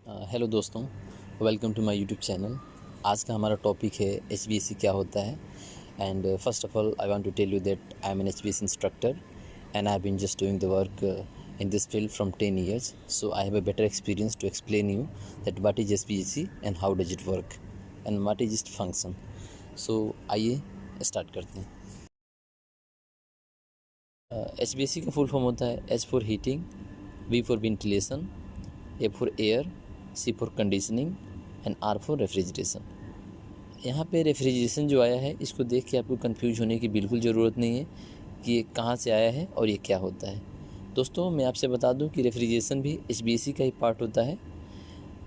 Hello दोस्तों, welcome to my YouTube channel. आज का हमारा टॉपिक है एचवीएसी क्या होता है। And first of all I want to tell you that I am an HVAC instructor and I have been just doing the work in this field from 10 years, so I have a better experience to explain you that what is HVAC and how does it work and what is its function. So आइए start करते हैं। HVAC का full form होता है H for heating, V for ventilation, A for air, C for conditioning and R for refrigeration. यहाँ पे refrigeration जो आया है इसको देख के आपको कंफ्यूज होने की बिल्कुल ज़रूरत नहीं है कि ये कहाँ से आया है और ये क्या होता है। दोस्तों, मैं आपसे बता दूं कि रेफ्रिजरेशन भी एचवीएसी का ही पार्ट होता है।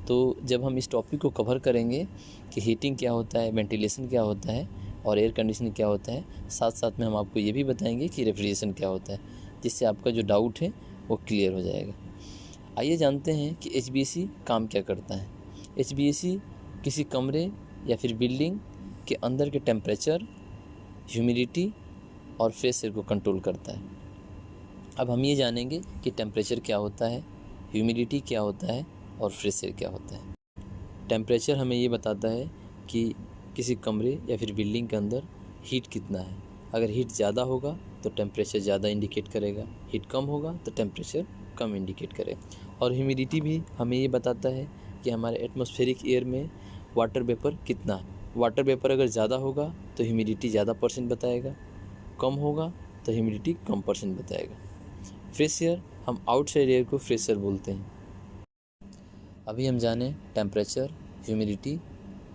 तो जब हम इस टॉपिक को कवर करेंगे कि हीटिंग क्या होता है, वेंटिलेशन क्या होता है और एयर कंडीशनिंग क्या होता है, साथ साथ में हम आपको ये भी बताएंगे कि रेफ्रिजरेशन क्या होता है, जिससे आपका जो डाउट है वो क्लियर हो जाएगा। आइए जानते हैं कि एचवीएसी काम क्या करता है। एचवीएसी किसी कमरे या फिर बिल्डिंग के अंदर के टेम्परेचर, ह्यूमिडिटी और फ्रेश एयर को कंट्रोल करता है। अब हम ये जानेंगे कि टेम्परेचर क्या होता है, ह्यूमिडिटी क्या होता है और फ्रेश एयर क्या होता है। टेम्परेचर हमें ये बताता है कि किसी कमरे या फिर बिल्डिंग के अंदर हीट कितना है। अगर हीट ज़्यादा होगा तो टेम्परेचर ज़्यादा इंडिकेट करेगा, हीट कम होगा तो टेम्परेचर कम इंडिकेट करेगा। और ह्यूमिडिटी भी हमें ये बताता है कि हमारे एटमॉस्फेरिक एयर में वाटर वेपर कितना है। वाटर वेपर अगर ज़्यादा होगा तो ह्यूमिडिटी ज़्यादा परसेंट बताएगा, कम होगा तो ह्यूमिडिटी कम परसेंट बताएगा। फ्रेश एयर, हम आउटसाइड एयर को फ्रेश एयर बोलते हैं। अभी हम जाने टेम्परेचर, ह्यूमिडिटी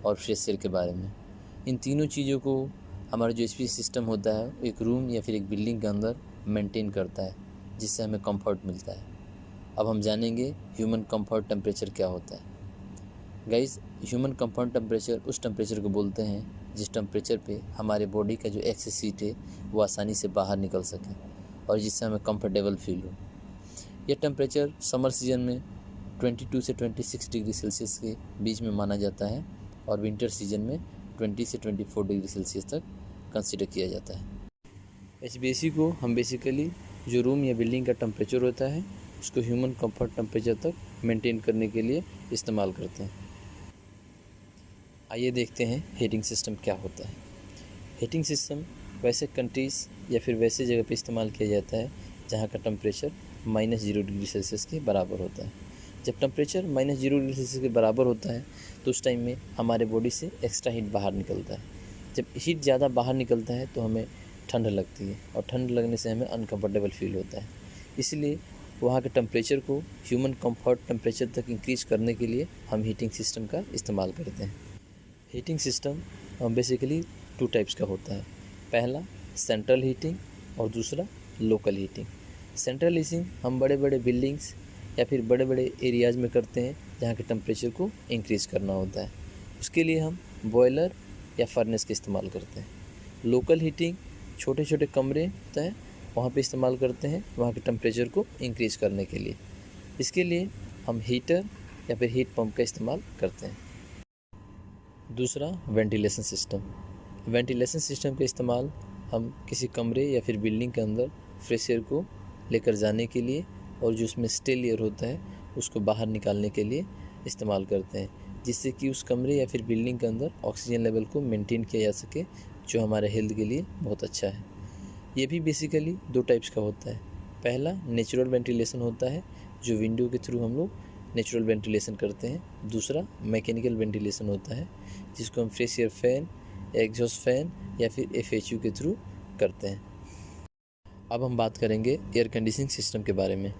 और फ्रेश एयर के बारे में। इन तीनों चीज़ों को हमारा जो एचवीएसी सिस्टम होता है एक रूम या फिर एक बिल्डिंग के अंदर मेंटेन करता है, जिससे हमें कंफर्ट मिलता है। अब हम जानेंगे ह्यूमन कंफर्ट टेम्परेचर क्या होता है। गाइस, ह्यूमन कंफर्ट टेम्परेचर उस टेम्परेचर को बोलते हैं जिस टेम्परेचर पे हमारे बॉडी का जो एक्सेस हीट है वो आसानी से बाहर निकल सके और जिससे हमें कंफर्टेबल फील हो। यह टेम्परेचर समर सीजन में 22 से 26 डिग्री सेल्सियस के बीच में माना जाता है और विंटर सीजन में 20 से 24 डिग्री सेल्सियस तक कंसिडर किया जाता है। एचवीएसी को हम बेसिकली जो रूम या बिल्डिंग का टेम्परेचर होता है उसको ह्यूमन कंफर्ट टेम्परेचर तक मेंटेन करने के लिए इस्तेमाल करते हैं। आइए देखते हैं हीटिंग सिस्टम क्या होता है। हीटिंग सिस्टम वैसे कंट्रीज़ या फिर वैसे जगह पे इस्तेमाल किया जाता है जहाँ का टेम्परेचर -0 डिग्री सेल्सियस के बराबर होता है। जब टेम्परेचर -0 डिग्री सेल्सियस के बराबर होता है तो उस टाइम में हमारे बॉडी से एक्स्ट्रा हीट बाहर निकलता है। जब हीट ज़्यादा बाहर निकलता है तो हमें ठंड लगती है और ठंड लगने से हमें अनकम्फर्टेबल फील होता है। इसलिए वहाँ के टेम्परेचर को ह्यूमन कंफर्ट टेम्परेचर तक इंक्रीज करने के लिए हम हीटिंग सिस्टम का इस्तेमाल करते हैं। हीटिंग सिस्टम बेसिकली 2 टाइप्स का होता है। पहला सेंट्रल हीटिंग और दूसरा लोकल हीटिंग। सेंट्रल हीटिंग हम बड़े बड़े बिल्डिंग्स या फिर बड़े बड़े एरियाज़ में करते हैं जहाँ के टेम्परेचर को इंक्रीज़ करना होता है। उसके लिए हम बॉयलर या फर्नेस का इस्तेमाल करते हैं। लोकल हीटिंग छोटे छोटे कमरे होते हैं वहाँ पे इस्तेमाल करते हैं वहाँ के टेम्परेचर को इंक्रीज़ करने के लिए। इसके लिए हम हीटर या फिर हीट पंप का इस्तेमाल करते हैं। दूसरा वेंटिलेशन सिस्टम। वेंटिलेशन सिस्टम का इस्तेमाल हम किसी कमरे या फिर बिल्डिंग के अंदर फ्रेश एयर को लेकर जाने के लिए और जो उसमें स्टिल एयर होता है उसको बाहर निकालने के लिए इस्तेमाल करते हैं, जिससे कि उस कमरे या फिर बिल्डिंग के अंदर ऑक्सीजन लेवल को मेंटेन किया जा सके, जो हमारे हेल्थ के लिए बहुत अच्छा है। ये भी बेसिकली 2 टाइप्स का होता है। पहला नेचुरल वेंटिलेशन होता है जो विंडो के थ्रू हम लोग नेचुरल वेंटिलेशन करते हैं। दूसरा मैकेनिकल वेंटिलेशन होता है जिसको हम fresh air fan, exhaust fan या फिर एफएचयू के थ्रू करते हैं। अब हम बात करेंगे एयर कंडीशनिंग सिस्टम के बारे में।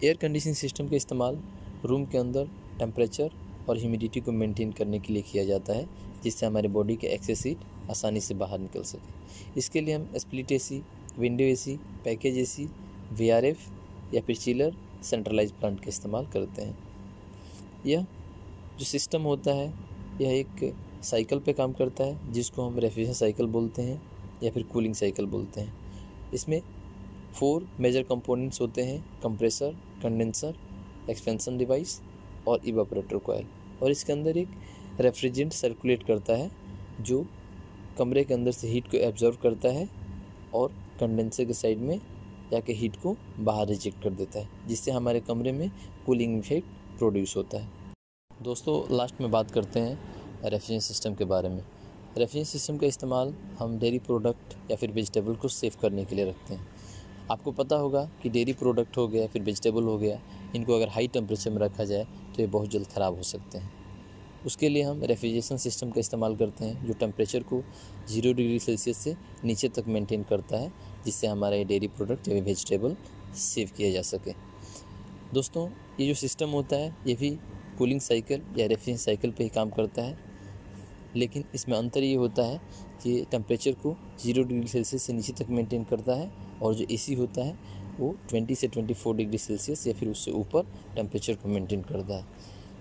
एयर कंडीशनिंग सिस्टम का इस्तेमाल रूम के अंदर टेम्परेचर और ह्यूमिडिटी को मेंटेन करने के लिए किया जाता है, जिससे हमारे बॉडी के एक्सेस हीट आसानी से बाहर निकल सके। इसके लिए हम split AC, window AC, package AC, VRF या फिर चिलर, सेंट्रलाइज प्लांट का इस्तेमाल करते हैं। यह जो सिस्टम होता है यह एक साइकिल पे काम करता है जिसको हम रेफ्रिजरेशन साइकिल बोलते हैं या फिर कूलिंग साइकिल बोलते हैं। इसमें 4 मेजर कंपोनेंट्स होते हैं: कंप्रेसर, कंडेंसर, एक्सपेंशन डिवाइस और इवापोरेटर कॉइल। और इसके अंदर एक रेफ्रिजरेंट सर्कुलेट करता है जो कमरे के अंदर से हीट को एब्जॉर्व करता है और कंडेंसर के साइड में जाके हीट को बाहर रिजेक्ट कर देता है, जिससे हमारे कमरे में कूलिंग इफेक्ट प्रोड्यूस होता है। दोस्तों लास्ट में बात करते हैं रेफ्रिजरेशन सिस्टम के बारे में। रेफ्रिजरेशन सिस्टम का इस्तेमाल हम डेयरी प्रोडक्ट या फिर वेजिटेबल को सेव करने के लिए रखते हैं। आपको पता होगा कि डेयरी प्रोडक्ट हो गया फिर वेजिटेबल हो गया, इनको अगर हाई टेम्परेचर में रखा जाए तो ये बहुत जल्द ख़राब हो सकते हैं। उसके लिए हम रेफ्रिजरेशन सिस्टम का इस्तेमाल करते हैं जो टेम्परेचर को 0 डिग्री सेल्सियस से नीचे तक मेंटेन करता है, जिससे हमारा ये डेयरी प्रोडक्ट या वेजिटेबल सेव किया जा सके। दोस्तों ये जो सिस्टम होता है ये भी कूलिंग साइकिल या रेफ्रिजरेशन साइकिल पे ही काम करता है, लेकिन इसमें अंतर ये होता है कि टेम्परेचर को 0 डिग्री सेल्सियस से नीचे तक मेंटेन करता है और जो एसी होता है वो 20 से 24 डिग्री सेल्सियस या फिर उससे ऊपर टेम्परेचर को मेंटेन करता है।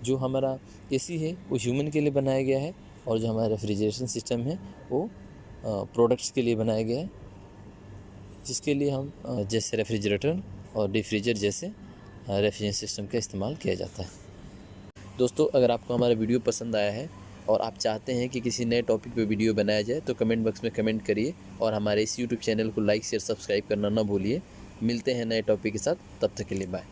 जो हमारा एसी है वो ह्यूमन के लिए बनाया गया है और जो हमारा रेफ्रिजरेशन सिस्टम है वो प्रोडक्ट्स के लिए बनाया गया है, जिसके लिए हम जैसे रेफ्रिजरेटर और डीप फ्रीजर जैसे रेफ्रिजरेशन सिस्टम का इस्तेमाल किया जाता है। दोस्तों अगर आपको हमारा वीडियो पसंद आया है और आप चाहते हैं कि किसी नए टॉपिक पे वीडियो बनाया जाए तो कमेंट बॉक्स में कमेंट करिए और हमारे इस यूट्यूब चैनल को लाइक शेयर सब्सक्राइब करना ना भूलिए। मिलते हैं नए टॉपिक के साथ, तब तक के लिए बाय।